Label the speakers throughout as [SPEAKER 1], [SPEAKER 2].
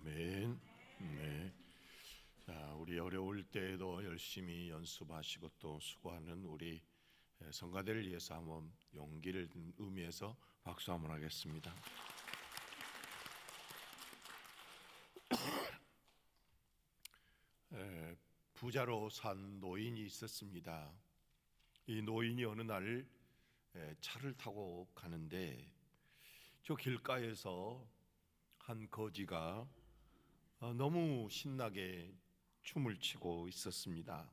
[SPEAKER 1] 아멘. 네. 자, 우리 어려울 때에도 열심히 연습하시고 또 수고하는 우리 성가대를 위해서 한번 용기를 의미해서 박수 한번 하겠습니다. 부자로 산 노인이 있었습니다. 이 노인이 어느 날 차를 타고 가는데 저 길가에서 한 거지가 너무 신나게 춤을 추고 있었습니다.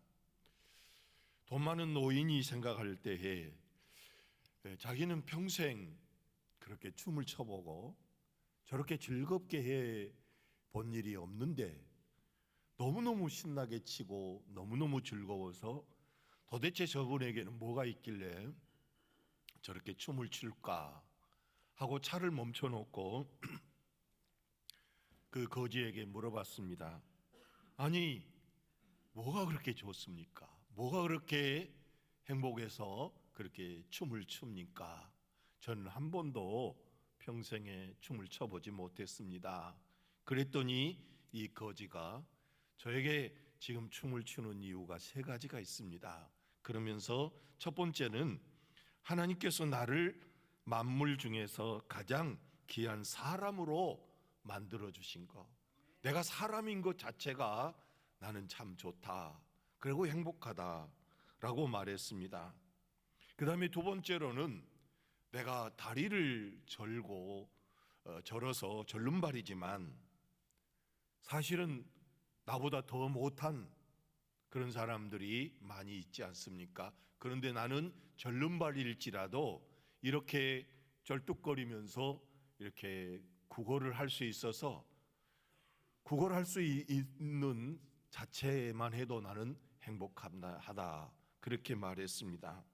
[SPEAKER 1] 돈 많은 노인이 생각할 때에 자기는 평생 그렇게 춤을 춰보고 저렇게 즐겁게 해 본 일이 없는데 너무너무 신나게 치고 너무너무 즐거워서 도대체 저분에게는 뭐가 있길래 저렇게 춤을 출까 하고 차를 멈춰놓고 그 거지에게 물어봤습니다. 아니, 뭐가 그렇게 좋습니까? 뭐가 그렇게 행복해서 그렇게 춤을 춥니까? 저는 한 번도 평생에 춤을 춰보지 못했습니다. 그랬더니 이 거지가 저에게 지금 춤을 추는 이유가 세 가지가 있습니다. 그러면서 첫 번째는 하나님께서 나를 만물 중에서 가장 귀한 사람으로 만들어 주신 것, 내가 사람인 것 자체가 나는 참 좋다, 그리고 행복하다라고 말했습니다. 그 다음에 두 번째로는 내가 다리를 절어서 절름발이지만 사실은 나보다 더 못한 그런 사람들이 많이 있지 않습니까? 그런데 나는 절름발일지라도 이렇게 절뚝거리면서 이렇게 구걸을 할 수 있어서 구걸할 수 있는 자체만 해도 나는 행복하다, 그렇게 말했습니다.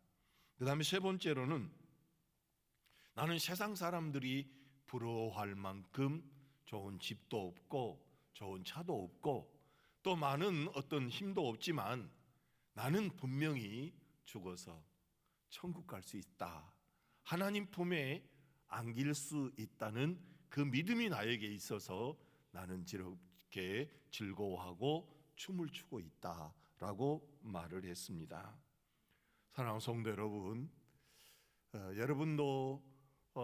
[SPEAKER 1] 그 다음에 세 번째로는 나는 세상 사람들이 부러워할 만큼 좋은 집도 없고 좋은 차도 없고 또 많은 어떤 힘도 없지만 나는 분명히 죽어서 천국 갈 수 있다, 하나님 품에 안길 수 있다는 그 믿음이 나에게 있어서 나는 이렇게 즐거워하고 춤을 추고 있다라고 말을 했습니다. 사랑하는 성도 여러분, 여러분도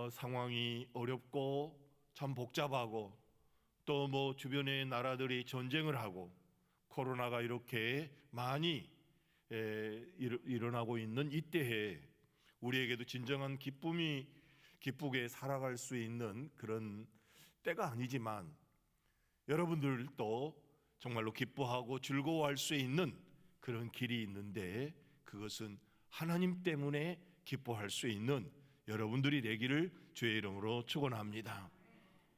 [SPEAKER 1] 상황이 어렵고 참 복잡하고 또 뭐 주변의 나라들이 전쟁을 하고 코로나가 이렇게 많이 일어나고 있는 이때에 우리에게도 진정한 기쁘게 살아갈 수 있는 그런 때가 아니지만 여러분들도 정말로 기뻐하고 즐거워할 수 있는 그런 길이 있는데 그것은 하나님 때문에 기뻐할 수 있는 여러분들이 되기를 주의 이름으로 축원합니다.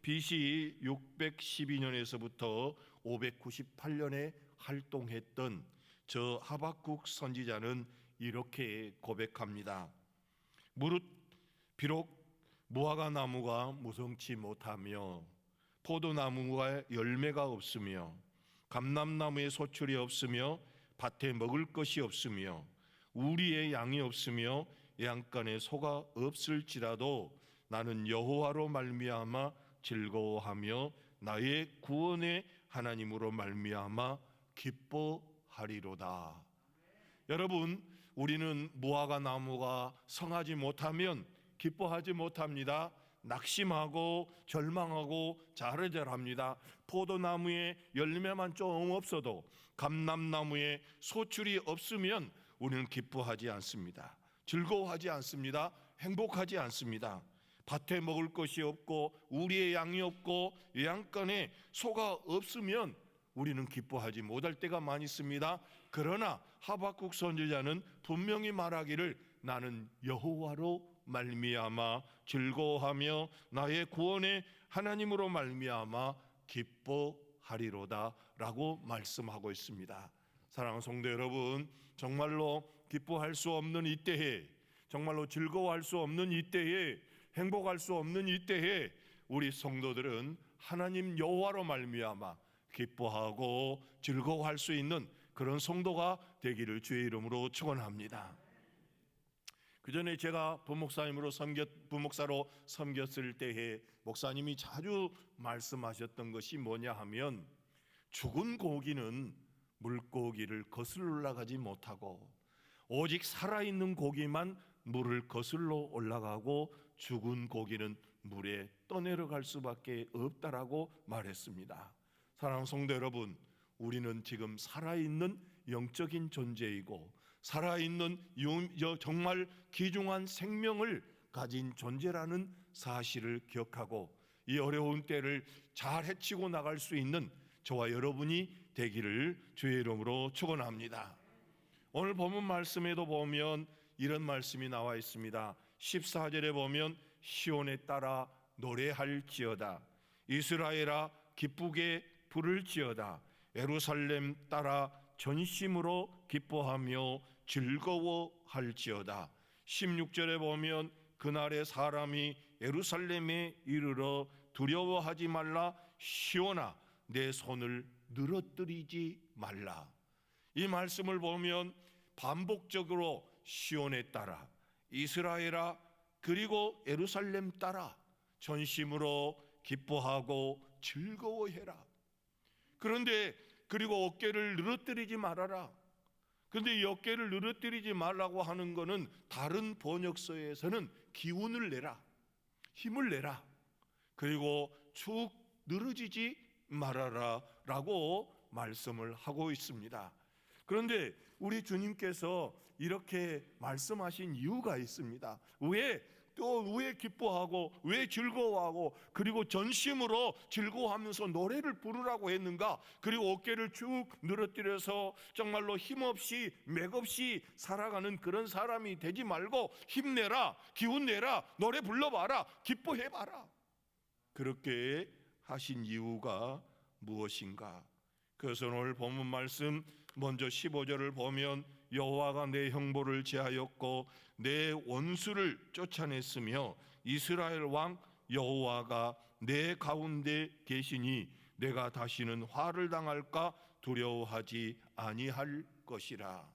[SPEAKER 1] BC 612년에서부터 598년에 활동했던 저 하박국 선지자는 이렇게 고백합니다. 비록 무화과 나무가 무성치 못하며 포도나무가 열매가 없으며 감람나무에 소출이 없으며 밭에 먹을 것이 없으며 우리의 양이 없으며 양간에 소가 없을지라도 나는 여호와로 말미암아 즐거워하며 나의 구원의 하나님으로 말미암아 기뻐하리로다. 여러분, 우리는 무화과 나무가 성하지 못하면 기뻐하지 못합니다. 낙심하고 절망하고 좌절합니다. 포도나무에 열매만 좀 없어도 감람나무에 소출이 없으면 우리는 기뻐하지 않습니다. 즐거워하지 않습니다. 행복하지 않습니다. 밭에 먹을 것이 없고 우리의 양이 없고 양간에 소가 없으면 우리는 기뻐하지 못할 때가 많이 있습니다. 그러나 하박국 선지자는 분명히 말하기를 나는 여호와로 말미암아 즐거워하며 나의 구원의 하나님으로 말미암아 기뻐하리로다 라고 말씀하고 있습니다. 사랑하는 성도 여러분, 정말로 기뻐할 수 없는 이때에, 정말로 즐거워할 수 없는 이때에, 행복할 수 없는 이때에 우리 성도들은 하나님 여호와로 말미암아 기뻐하고 즐거워할 수 있는 그런 성도가 되기를 주의 이름으로 축원합니다. 그 전에 제가 부목사로 섬겼을 때에 목사님이 자주 말씀하셨던 것이 뭐냐 하면, 죽은 고기는 물고기를 거슬러 올라가지 못하고 오직 살아있는 고기만 물을 거슬러 올라가고 죽은 고기는 물에 떠내려갈 수밖에 없다라고 말했습니다. 사랑하는 성도 여러분, 우리는 지금 살아있는 영적인 존재이고 살아있는 정말 귀중한 생명을 가진 존재라는 사실을 기억하고 이 어려운 때를 잘 헤치고 나갈 수 있는 저와 여러분이 되기를 주의 이름으로 축원합니다. 오늘 본문 말씀에도 보면 이런 말씀이 나와 있습니다. 14절에 보면 시온에 따라 노래할지어다, 이스라엘아 기쁘게 부를지어다, 예루살렘 따라 전심으로 기뻐하며 즐거워할지어다. 16절에 보면 그날의 사람이 예루살렘에 이르러 두려워하지 말라, 시온아 내 손을 늘어뜨리지 말라. 이 말씀을 보면 반복적으로 시온에 따라, 이스라엘아 그리고 예루살렘 따라 전심으로 기뻐하고 즐거워해라. 그런데 그리고 어깨를 늘어뜨리지 말아라. 그런데 이 어깨를 늘어뜨리지 말라고 하는 것은 다른 번역서에서는 기운을 내라, 힘을 내라, 그리고 축 늘어지지 말아라 라고 말씀을 하고 있습니다. 그런데 우리 주님께서 이렇게 말씀하신 이유가 있습니다. 왜 기뻐하고 왜 즐거워하고 그리고 전심으로 즐거워하면서 노래를 부르라고 했는가? 그리고 어깨를 쭉 늘어뜨려서 정말로 힘없이 맥없이 살아가는 그런 사람이 되지 말고 힘내라, 기운내라, 노래 불러봐라, 기뻐해봐라. 그렇게 하신 이유가 무엇인가? 그래서 오늘 본문 말씀 먼저 15절을 보면 여호와가 내 형벌을 제하였고 내 원수를 쫓아냈으며 이스라엘 왕 여호와가 내 가운데 계시니 내가 다시는 화를 당할까 두려워하지 아니할 것이라.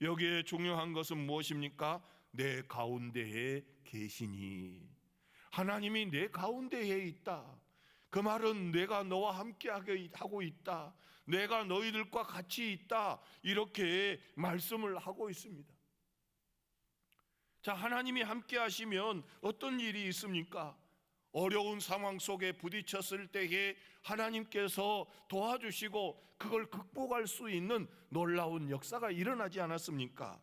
[SPEAKER 1] 여기에 중요한 것은 무엇입니까? 내 가운데에 계시니. 하나님이 내 가운데에 있다. 그 말은 내가 너와 함께 하고 있다, 내가 너희들과 같이 있다, 이렇게 말씀을 하고 있습니다. 자, 하나님이 함께 하시면 어떤 일이 있습니까? 어려운 상황 속에 부딪혔을 때에 하나님께서 도와주시고 그걸 극복할 수 있는 놀라운 역사가 일어나지 않았습니까?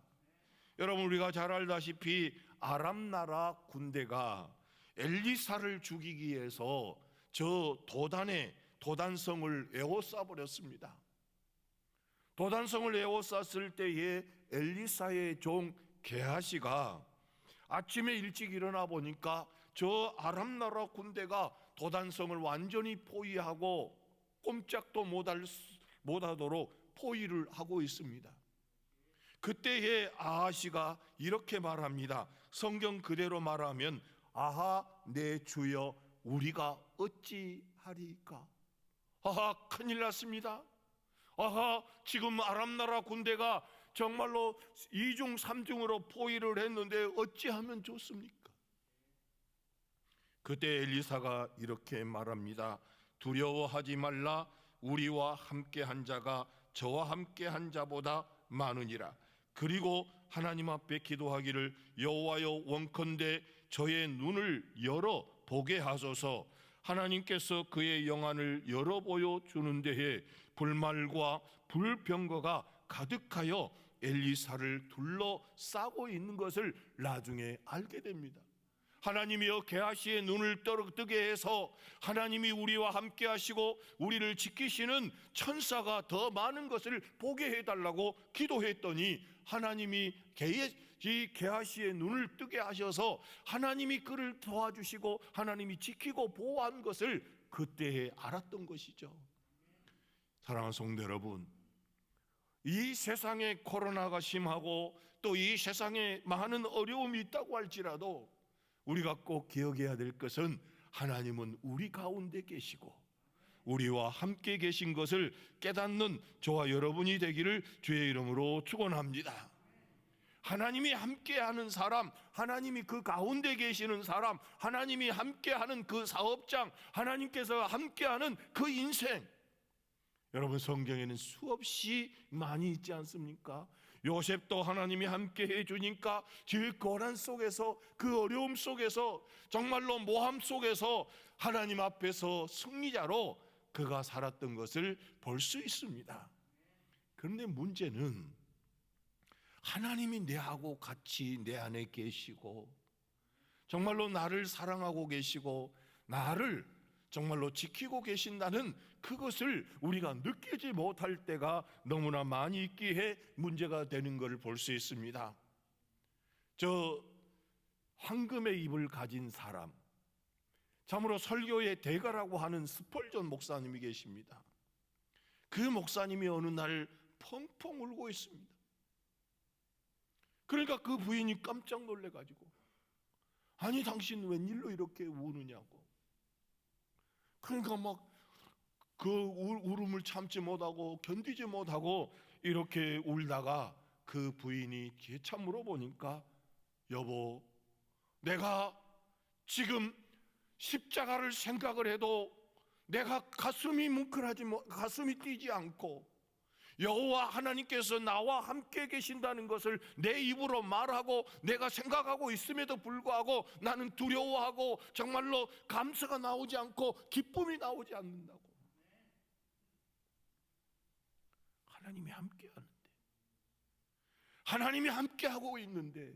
[SPEAKER 1] 여러분, 우리가 잘 알다시피 아람 나라 군대가 엘리사를 죽이기 위해서 저 도단성을 에워싸 버렸습니다. 도단성을 에워쌌을 때에 엘리사의 종 게하시가 아침에 일찍 일어나 보니까 저 아람 나라 군대가 도단성을 완전히 포위하고 꼼짝도 못하도록 포위를 하고 있습니다. 그때에 아하시가 이렇게 말합니다. 성경 그대로 말하면 아하 내 주여 우리가 어찌하리까? 아하 큰일 났습니다. 아하 지금 아람 나라 군대가 정말로 2중 3중으로 포위를 했는데 어찌하면 좋습니까? 그때 엘리사가 이렇게 말합니다. 두려워하지 말라, 우리와 함께한 자가 저와 함께한 자보다 많으니라. 그리고 하나님 앞에 기도하기를 여호와여 원컨대 저의 눈을 열어 보게 하소서. 하나님께서 그의 영안을 열어 보여 주는 데에 불말과 불병거가 가득하여 엘리사를 둘러싸고 있는 것을 나중에 알게 됩니다. 하나님이여 게하시의 눈을 뜨게 해서 하나님이 우리와 함께 하시고 우리를 지키시는 천사가 더 많은 것을 보게 해달라고 기도했더니 하나님이 게하시의 눈을 뜨게 하셔서 하나님이 그를 도와주시고 하나님이 지키고 보호한 것을 그때에 알았던 것이죠. 사랑하는 성도 여러분, 이 세상에 코로나가 심하고 또 이 세상에 많은 어려움이 있다고 할지라도 우리가 꼭 기억해야 될 것은 하나님은 우리 가운데 계시고 우리와 함께 계신 것을 깨닫는 저와 여러분이 되기를 주의 이름으로 축원합니다. 하나님이 함께하는 사람, 하나님이 그 가운데 계시는 사람, 하나님이 함께하는 그 사업장, 하나님께서 함께하는 그 인생, 여러분 성경에는 수없이 많이 있지 않습니까? 요셉도 하나님이 함께 해주니까 그 고난 속에서, 그 어려움 속에서, 정말로 모함 속에서 하나님 앞에서 승리자로 그가 살았던 것을 볼 수 있습니다. 그런데 문제는 하나님이 내하고 같이 내 안에 계시고 정말로 나를 사랑하고 계시고 나를 정말로 지키고 계신다는 그것을 우리가 느끼지 못할 때가 너무나 많이 있기에 문제가 되는 것을 볼 수 있습니다. 저 황금의 입을 가진 사람, 참으로 설교의 대가라고 하는 스펄전 목사님이 계십니다. 그 목사님이 어느 날 펑펑 울고 있습니다. 그러니까 그 부인이 깜짝 놀래가지고, 아니 당신 웬일로 이렇게 우느냐고. 그러니까 막 그 울음을 참지 못하고 견디지 못하고 이렇게 울다가 그 부인이 재차 물어보니까, 여보, 내가 지금 십자가를 생각을 해도 내가 가슴이 뭉클하지, 가슴이 뛰지 않고 여호와 하나님께서 나와 함께 계신다는 것을 내 입으로 말하고 내가 생각하고 있음에도 불구하고 나는 두려워하고 정말로 감사가 나오지 않고 기쁨이 나오지 않는다고. 하나님이 함께하는데, 하나님이 함께하고 있는데,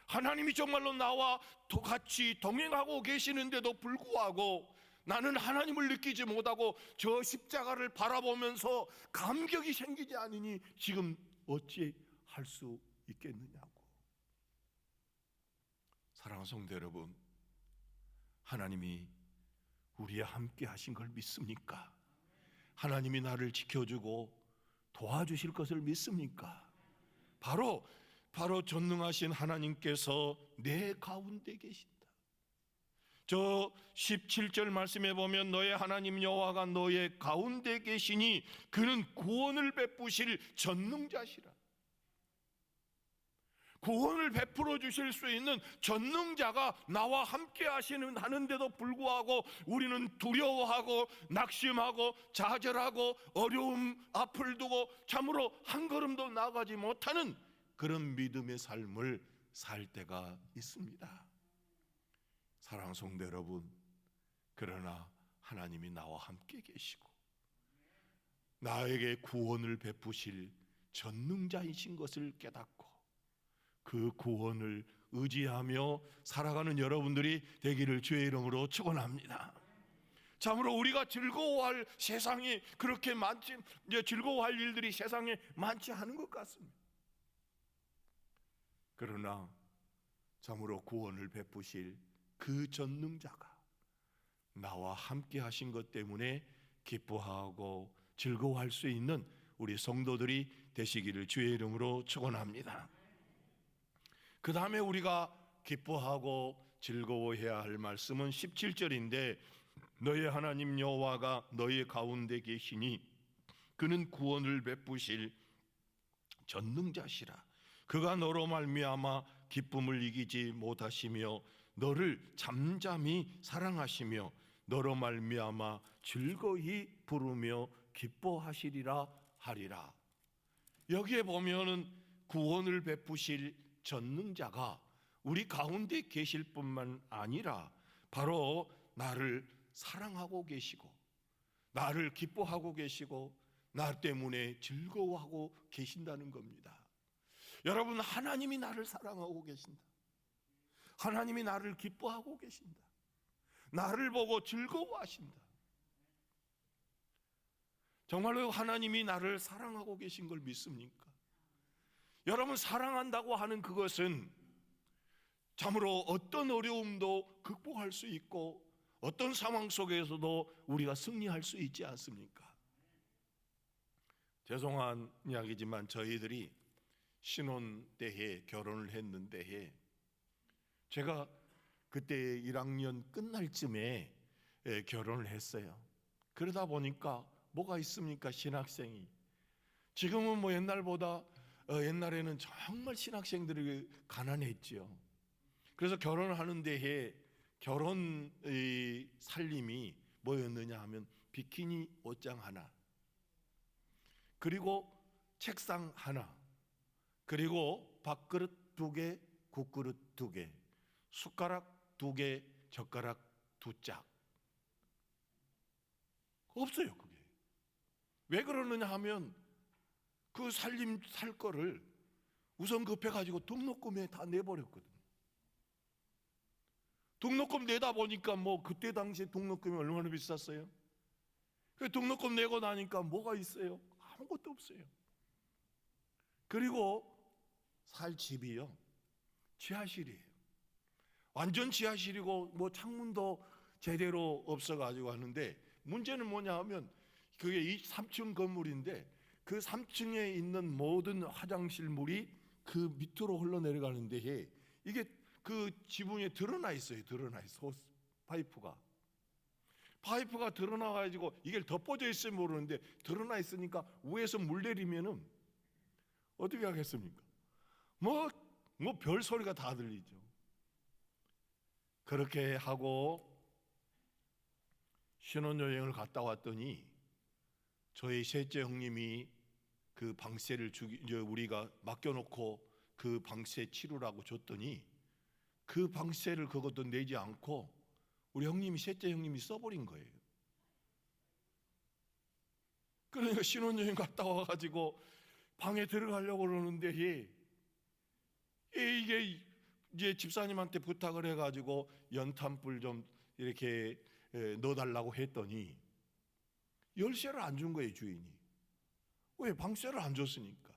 [SPEAKER 1] 하나님이 정말로 나와 같이 동행하고 계시는데도 불구하고 나는 하나님을 느끼지 못하고 저 십자가를 바라보면서 감격이 생기지 않으니 지금 어찌 할 수 있겠느냐고. 사랑하는 성도 여러분, 하나님이 우리와 함께 하신 걸 믿습니까? 하나님이 나를 지켜주고 도와주실 것을 믿습니까? 바로 전능하신 하나님께서 내 가운데 계신다. 저 17절 말씀에 보면 너의 하나님 여호와가 너의 가운데 계시니 그는 구원을 베푸실 전능자시라. 구원을 베풀어 주실 수 있는 전능자가 나와 함께 하는데도 불구하고 우리는 두려워하고 낙심하고 좌절하고 어려움 앞을 두고 참으로 한 걸음도 나아가지 못하는 그런 믿음의 삶을 살 때가 있습니다. 사랑하는 성도 여러분, 그러나 하나님이 나와 함께 계시고 나에게 구원을 베푸실 전능자이신 것을 깨닫고 그 구원을 의지하며 살아가는 여러분들이 되기를 주의 이름으로 축원합니다. 참으로 우리가 즐거워할 세상이 그렇게 많지, 즐거워할 일들이 세상에 많지 않은 것 같습니다. 그러나 참으로 구원을 베푸실 그 전능자가 나와 함께 하신 것 때문에 기뻐하고 즐거워할 수 있는 우리 성도들이 되시기를 주의 이름으로 축원합니다. 그 다음에 우리가 기뻐하고 즐거워해야 할 말씀은 17절인데 너의 하나님 여호와가 너의 가운데 계시니 그는 구원을 베푸실 전능자시라. 그가 너로 말미암아 기쁨을 이기지 못하시며 너를 잠잠히 사랑하시며 너로 말미암아 즐거이 부르며 기뻐하시리라 하리라. 여기에 보면은 구원을 베푸실 전능자가 우리 가운데 계실 뿐만 아니라 바로 나를 사랑하고 계시고 나를 기뻐하고 계시고 나 때문에 즐거워하고 계신다는 겁니다. 여러분, 하나님이 나를 사랑하고 계신다. 하나님이 나를 기뻐하고 계신다. 나를 보고 즐거워하신다. 정말로 하나님이 나를 사랑하고 계신 걸 믿습니까? 여러분, 사랑한다고 하는 그것은 참으로 어떤 어려움도 극복할 수 있고 어떤 상황 속에서도 우리가 승리할 수 있지 않습니까? 죄송한 이야기지만 저희들이 신혼 때에 결혼을 했는데 제가 그때 1학년 끝날 쯤에 결혼을 했어요. 그러다 보니까 뭐가 있습니까? 신학생이 지금은 뭐 옛날보다 옛날에는 정말 신학생들이 가난했지요. 그래서 결혼하는 데에 결혼의 살림이 뭐였느냐 하면 비키니 옷장 하나, 그리고 책상 하나, 그리고 밥그릇 2개, 국그릇 2개, 숟가락 2개, 젓가락 2짝. 없어요 그게. 왜 그러느냐 하면 그 살림 살 거를 우선 급해가지고 등록금에 다 내버렸거든요. 등록금 내다 보니까 뭐 그때 당시에 등록금이 얼마나 비쌌어요? 그 등록금 내고 나니까 뭐가 있어요? 아무것도 없어요. 그리고 살 집이요, 지하실이에요. 완전 지하실이고 뭐 창문도 제대로 없어가지고 하는데, 문제는 뭐냐 하면 그게 이 3층 건물인데 그 3층에 있는 모든 화장실 물이 그 밑으로 흘러내려가는데 이게 그 지붕에 드러나 있어요. 드러나 있어. 파이프가 드러나 가지고 이게 덮어져 있으면 모르는데 드러나 있으니까 위에서 물 내리면은 어떻게 하겠습니까? 뭐 별 소리가 다 들리죠. 그렇게 하고 신혼여행을 갔다 왔더니 저희 셋째 형님이 그 방세를 우리가 맡겨놓고 그 방세 치르라고 줬더니 그 방세를 그것도 내지 않고 우리 형님이, 셋째 형님이 써버린 거예요. 그러니까 신혼여행 갔다 와가지고 방에 들어가려고 그러는데 이게 이제 집사님한테 부탁을 해가지고 연탄불 좀 이렇게 넣어달라고 했더니 열쇠를 안 준 거예요, 주인이. 왜? 방세를 안 줬으니까.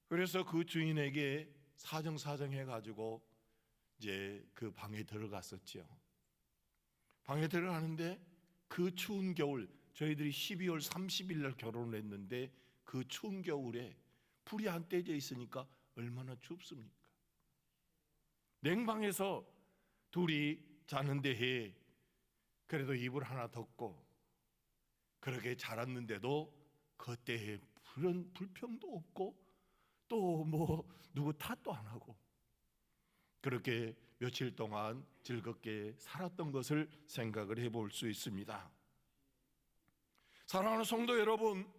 [SPEAKER 1] 그래서 그 주인에게 사정 해가지고 이제 그 방에 들어갔었죠. 방에 들어가는데 그 추운 겨울, 저희들이 12월 30일 날 결혼을 했는데 그 추운 겨울에 불이 안 떼져 있으니까 얼마나 춥습니까? 냉방에서 둘이 자는데 그래도 이불 하나 덮고 그렇게 자랐는데도 그때에 불평도 없고 또 뭐 누구 탓도 안 하고 그렇게 며칠 동안 즐겁게 살았던 것을 생각을 해볼 수 있습니다. 사랑하는 성도 여러분,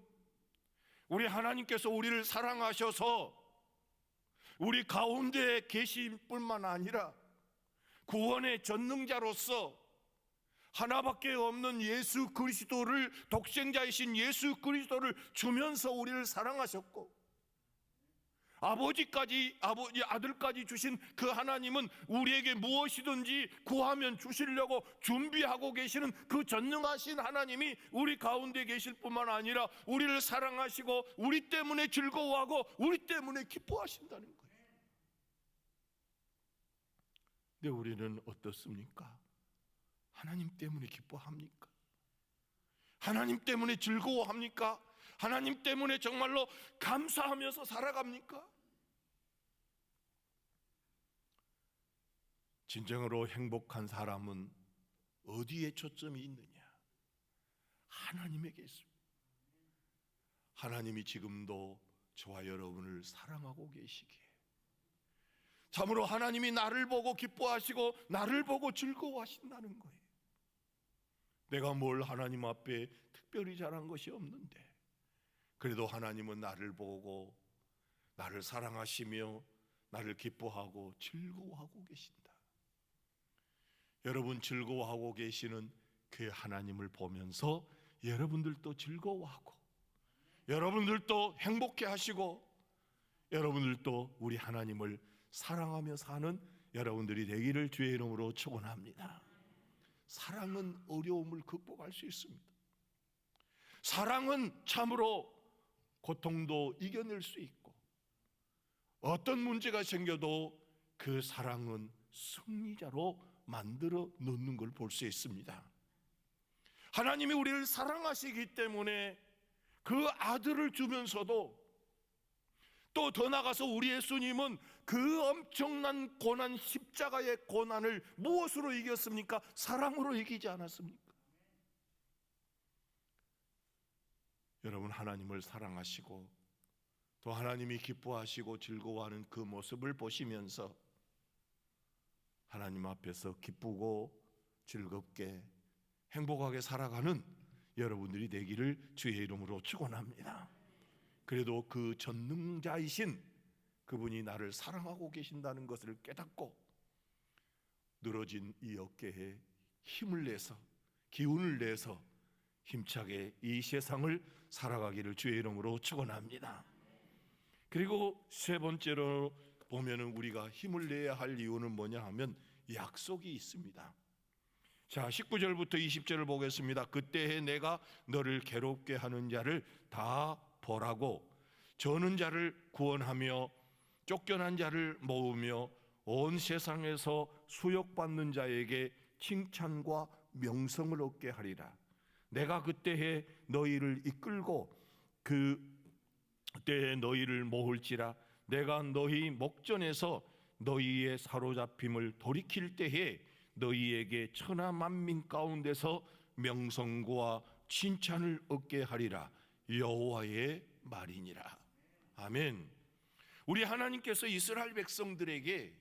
[SPEAKER 1] 우리 하나님께서 우리를 사랑하셔서 우리 가운데 계실 뿐만 아니라 구원의 전능자로서 하나밖에 없는 예수 그리스도를, 독생자이신 예수 그리스도를 주면서 우리를 사랑하셨고, 아들까지 주신 그 하나님은 우리에게 무엇이든지 구하면 주시려고 준비하고 계시는 그 전능하신 하나님이 우리 가운데 계실 뿐만 아니라 우리를 사랑하시고 우리 때문에 즐거워하고 우리 때문에 기뻐하신다는 거예요. 근데 우리는 어떻습니까? 하나님 때문에 기뻐합니까? 하나님 때문에 즐거워합니까? 하나님 때문에 정말로 감사하면서 살아갑니까? 진정으로 행복한 사람은 어디에 초점이 있느냐? 하나님에게 있습니다. 하나님이 지금도 저와 여러분을 사랑하고 계시기에, 참으로 하나님이 나를 보고 기뻐하시고 나를 보고 즐거워하신다는 거예요. 내가 뭘 하나님 앞에 특별히 잘한 것이 없는데 그래도 하나님은 나를 보고 나를 사랑하시며 나를 기뻐하고 즐거워하고 계신다. 여러분 즐거워하고 계시는 그 하나님을 보면서 여러분들도 즐거워하고 여러분들도 행복해 하시고 여러분들도 우리 하나님을 사랑하며 사는 여러분들이 되기를 주의 이름으로 축원합니다. 사랑은 어려움을 극복할 수 있습니다. 사랑은 참으로 고통도 이겨낼 수 있고 어떤 문제가 생겨도 그 사랑은 승리자로 만들어 놓는 걸 볼 수 있습니다. 하나님이 우리를 사랑하시기 때문에 그 아들을 주면서도 또 더 나아가서 우리 예수님은 그 엄청난 고난, 십자가의 고난을 무엇으로 이겼습니까? 사랑으로 이기지 않았습니까? 여러분 하나님을 사랑하시고 또 하나님이 기뻐하시고 즐거워하는 그 모습을 보시면서 하나님 앞에서 기쁘고 즐겁게 행복하게 살아가는 여러분들이 되기를 주의 이름으로 축원합니다. 그래도 그 전능자이신 그분이 나를 사랑하고 계신다는 것을 깨닫고 늘어진 이 어깨에 힘을 내서 기운을 내서 힘차게 이 세상을 살아가기를 주의 이름으로 축원합니다. 그리고 세 번째로 보면은 우리가 힘을 내야 할 이유는 뭐냐 하면 약속이 있습니다. 자, 19절부터 20절을 보겠습니다. 그때에 내가 너를 괴롭게 하는 자를 다 벌하고 저는 자를 구원하며 쫓겨난 자를 모으며 온 세상에서 수욕받는 자에게 칭찬과 명성을 얻게 하리라. 내가 그때에 너희를 이끌고 그때에 너희를 모을지라. 내가 너희 목전에서 너희의 사로잡힘을 돌이킬 때에 너희에게 천하 만민 가운데서 명성과 칭찬을 얻게 하리라. 여호와의 말이니라. 아멘. 우리 하나님께서 이스라엘 백성들에게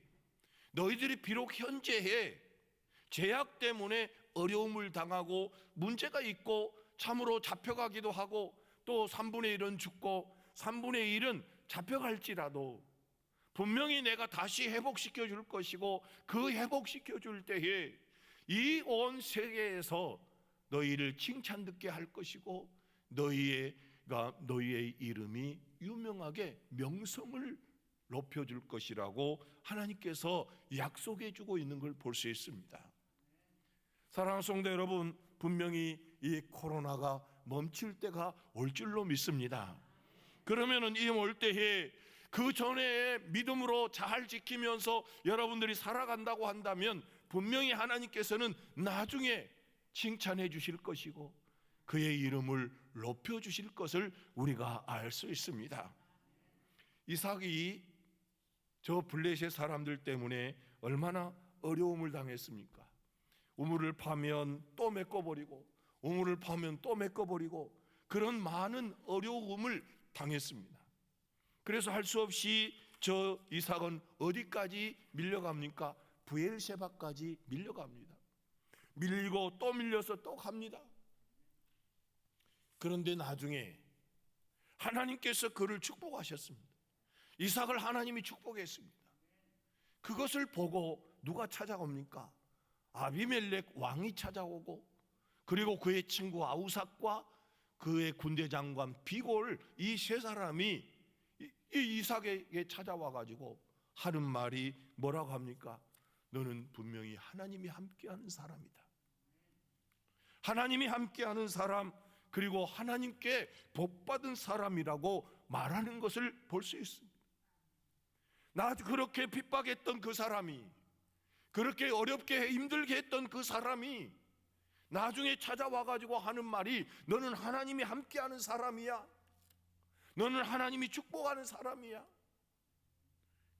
[SPEAKER 1] 너희들이 비록 현재에 제약 때문에 어려움을 당하고 문제가 있고 참으로 잡혀가기도 하고 또 3분의 1은 죽고 3분의 1은 잡혀갈지라도 분명히 내가 다시 회복시켜 줄 것이고 그 회복시켜 줄 때에 이 온 세계에서 너희를 칭찬 듣게 할 것이고 너희의 이름이 유명하게 명성을 높여줄 것이라고 하나님께서 약속해 주고 있는 걸 볼 수 있습니다. 사랑하는 성도 여러분, 분명히 이 코로나가 멈출 때가 올 줄로 믿습니다. 그러면은 이 올 때에 그 전에 믿음으로 잘 지키면서 여러분들이 살아간다고 한다면 분명히 하나님께서는 나중에 칭찬해 주실 것이고 그의 이름을 높여 주실 것을 우리가 알 수 있습니다. 이삭이 저 블레셋 사람들 때문에 얼마나 어려움을 당했습니까? 우물을 파면 또 메꿔버리고 우물을 파면 또 메꿔버리고 그런 많은 어려움을 당했습니다. 그래서 할 수 없이 저 이삭은 어디까지 밀려갑니까? 브엘세바까지 밀려갑니다. 밀리고 또 밀려서 또 갑니다. 그런데 나중에 하나님께서 그를 축복하셨습니다. 이삭을 하나님이 축복했습니다. 그것을 보고 누가 찾아옵니까? 아비멜렉 왕이 찾아오고 그리고 그의 친구 아우삭과 그의 군대 장관 비골 이 세 사람이 이 이삭에게 찾아와 가지고 하는 말이 뭐라고 합니까? 너는 분명히 하나님이 함께하는 사람이다. 하나님이 함께하는 사람 그리고 하나님께 복받은 사람이라고 말하는 것을 볼 수 있습니다. 나 그렇게 핍박했던 그 사람이 그렇게 어렵게 힘들게 했던 그 사람이 나중에 찾아와 가지고 하는 말이 너는 하나님이 함께하는 사람이야. 너는 하나님이 축복하는 사람이야.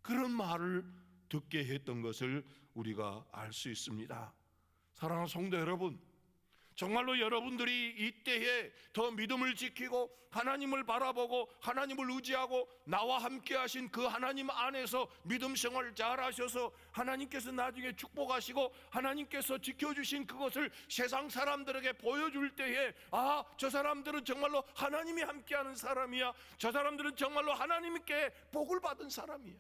[SPEAKER 1] 그런 말을 듣게 했던 것을 우리가 알 수 있습니다. 사랑하는 성도 여러분, 정말로 여러분들이 이때에 더 믿음을 지키고 하나님을 바라보고 하나님을 의지하고 나와 함께 하신 그 하나님 안에서 믿음 생활 잘 하셔서 하나님께서 나중에 축복하시고 하나님께서 지켜주신 그것을 세상 사람들에게 보여줄 때에 아, 저 사람들은 정말로 하나님이 함께하는 사람이야. 저 사람들은 정말로 하나님께 복을 받은 사람이야.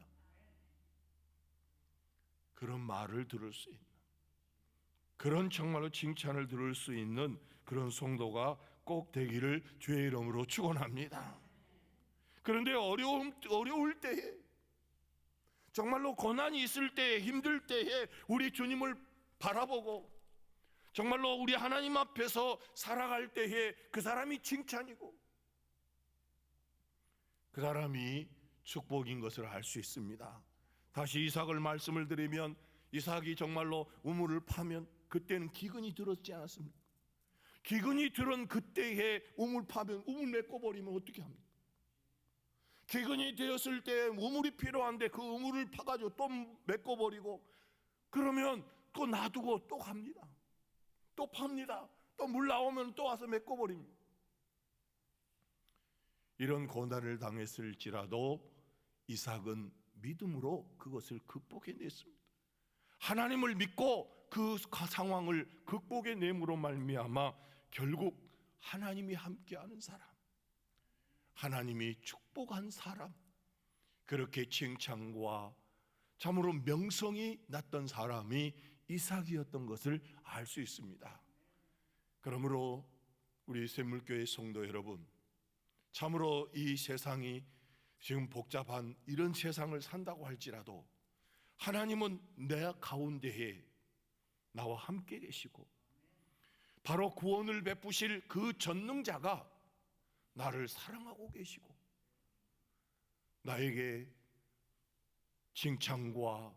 [SPEAKER 1] 그런 말을 들을 수 있는 그런 정말로 칭찬을 들을 수 있는 그런 성도가 꼭 되기를 주의 이름으로 축원합니다. 그런데 어려울 때에 정말로 고난이 있을 때에 힘들 때에 우리 주님을 바라보고 정말로 우리 하나님 앞에서 살아갈 때에 그 사람이 칭찬이고 그 사람이 축복인 것을 알 수 있습니다. 다시 이삭을 말씀을 드리면 이삭이 정말로 우물을 파면 그때는 기근이 들었지 않았습니까? 기근이 들은 그때에 우물 파면 우물 메꿔버리면 어떻게 합니까? 기근이 되었을 때 우물이 필요한데 그 우물을 파가지고 또 메꿔버리고 그러면 또 놔두고 또 갑니다. 또 팝니다. 또 물 나오면 또 와서 메꿔버립니다. 이런 고난을 당했을지라도 이삭은 믿음으로 그것을 극복해냈습니다. 하나님을 믿고 그 상황을 극복해냄으로 말미암아 결국 하나님이 함께하는 사람, 하나님이 축복한 사람, 그렇게 칭찬과 참으로 명성이 났던 사람이 이삭이었던 것을 알 수 있습니다. 그러므로 우리 샘물교회 성도 여러분, 참으로 이 세상이 지금 복잡한 이런 세상을 산다고 할지라도 하나님은 내 가운데에 나와 함께 계시고 바로 구원을 베푸실 그 전능자가 나를 사랑하고 계시고 나에게 칭찬과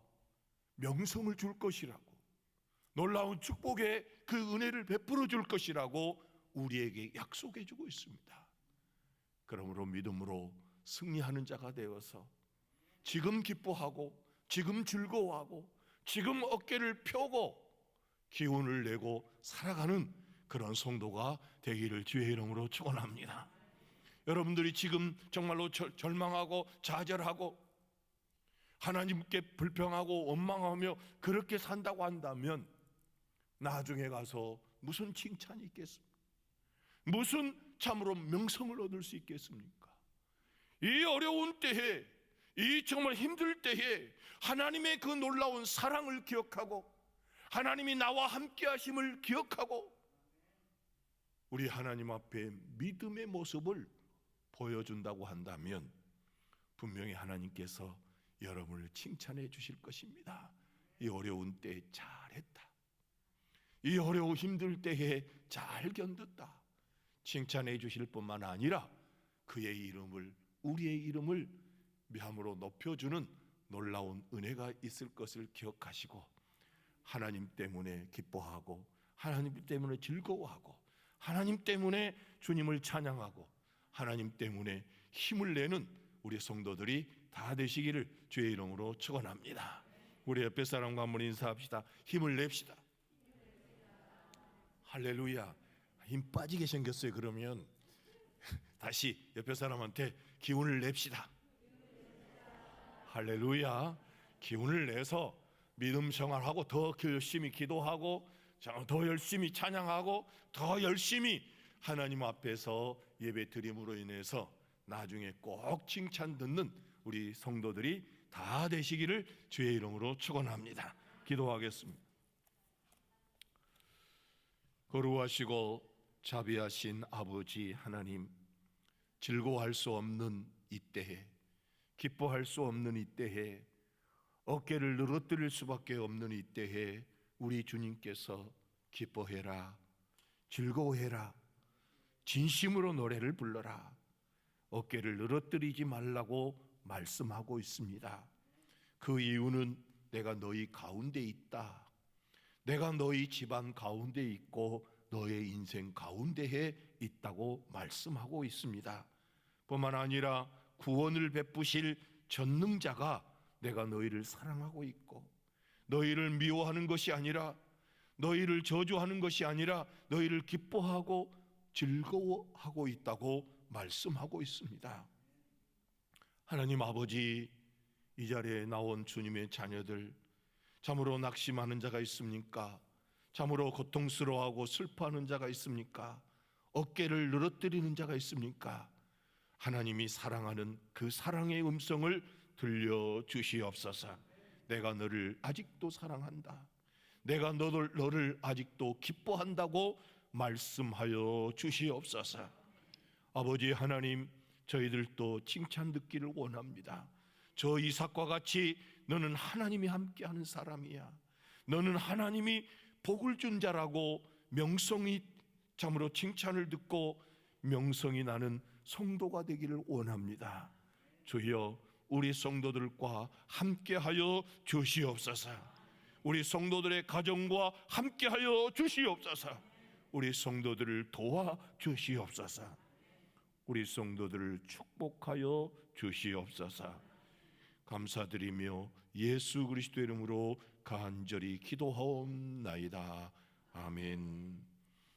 [SPEAKER 1] 명성을 줄 것이라고, 놀라운 축복의 그 은혜를 베풀어 줄 것이라고 우리에게 약속해 주고 있습니다. 그러므로 믿음으로 승리하는 자가 되어서 지금 기뻐하고 지금 즐거워하고 지금 어깨를 펴고 기운을 내고 살아가는 그런 성도가 되기를 주의 이름으로 축원합니다. 여러분들이 지금 정말로 절망하고 좌절하고 하나님께 불평하고 원망하며 그렇게 산다고 한다면 나중에 가서 무슨 칭찬이 있겠습니까? 무슨 참으로 명성을 얻을 수 있겠습니까? 이 어려운 때에, 이 정말 힘들 때에 하나님의 그 놀라운 사랑을 기억하고 하나님이 나와 함께 하심을 기억하고 우리 하나님 앞에 믿음의 모습을 보여준다고 한다면 분명히 하나님께서 여러분을 칭찬해 주실 것입니다. 이 어려운 때에 잘했다, 이 어려운 힘들 때에 잘 견뎠다 칭찬해 주실 뿐만 아니라 그의 이름을, 우리의 이름을 명함으로 높여주는 놀라운 은혜가 있을 것을 기억하시고 하나님 때문에 기뻐하고 하나님 때문에 즐거워하고 하나님 때문에 주님을 찬양하고 하나님 때문에 힘을 내는 우리 성도들이 다 되시기를 주의 이름으로 축원합니다. 우리 옆에 사람과 한번 인사합시다. 힘을 냅시다. 할렐루야. 힘 빠지게 생겼어요. 그러면 다시 옆에 사람한테 기운을 냅시다. 할렐루야. 기운을 내서 믿음 생활하고 더 열심히 기도하고 더 열심히 찬양하고 더 열심히 하나님 앞에서 예배 드림으로 인해서 나중에 꼭 칭찬 듣는 우리 성도들이 다 되시기를 주의 이름으로 축원합니다. 기도하겠습니다. 거룩하시고 자비하신 아버지 하나님, 즐거워할 수 없는 이때에, 기뻐할 수 없는 이때에, 어깨를 늘어뜨릴 수밖에 없는 이때에 우리 주님께서 기뻐해라, 즐거워해라, 진심으로 노래를 불러라, 어깨를 늘어뜨리지 말라고 말씀하고 있습니다. 그 이유는 내가 너희 가운데 있다, 내가 너희 집안 가운데 있고 너의 인생 가운데에 있다고 말씀하고 있습니다. 뿐만 아니라 구원을 베푸실 전능자가 내가 너희를 사랑하고 있고 너희를 미워하는 것이 아니라, 너희를 저주하는 것이 아니라 너희를 기뻐하고 즐거워하고 있다고 말씀하고 있습니다. 하나님 아버지, 이 자리에 나온 주님의 자녀들, 참으로 낙심하는 자가 있습니까? 참으로 고통스러워하고 슬퍼하는 자가 있습니까? 어깨를 늘어뜨리는 자가 있습니까? 하나님이 사랑하는 그 사랑의 음성을 들려주시옵소서. 내가 너를 아직도 사랑한다, 내가 너를 아직도 기뻐한다고 말씀하여 주시옵소서. 아버지 하나님, 저희들도 칭찬 듣기를 원합니다. 저 이삭과 같이 너는 하나님이 함께하는 사람이야, 너는 하나님이 복을 준 자라고 명성이 참으로 칭찬을 듣고 명성이 나는 성도가 되기를 원합니다. 주여, 우리 성도들과 함께하여 주시옵소서. 우리 성도들의 가정과 함께하여 주시옵소서. 우리 성도들을 도와 주시옵소서. 우리 성도들을 축복하여 주시옵소서. 감사드리며 예수 그리스도 이름으로 간절히 기도하옵나이다. 아멘.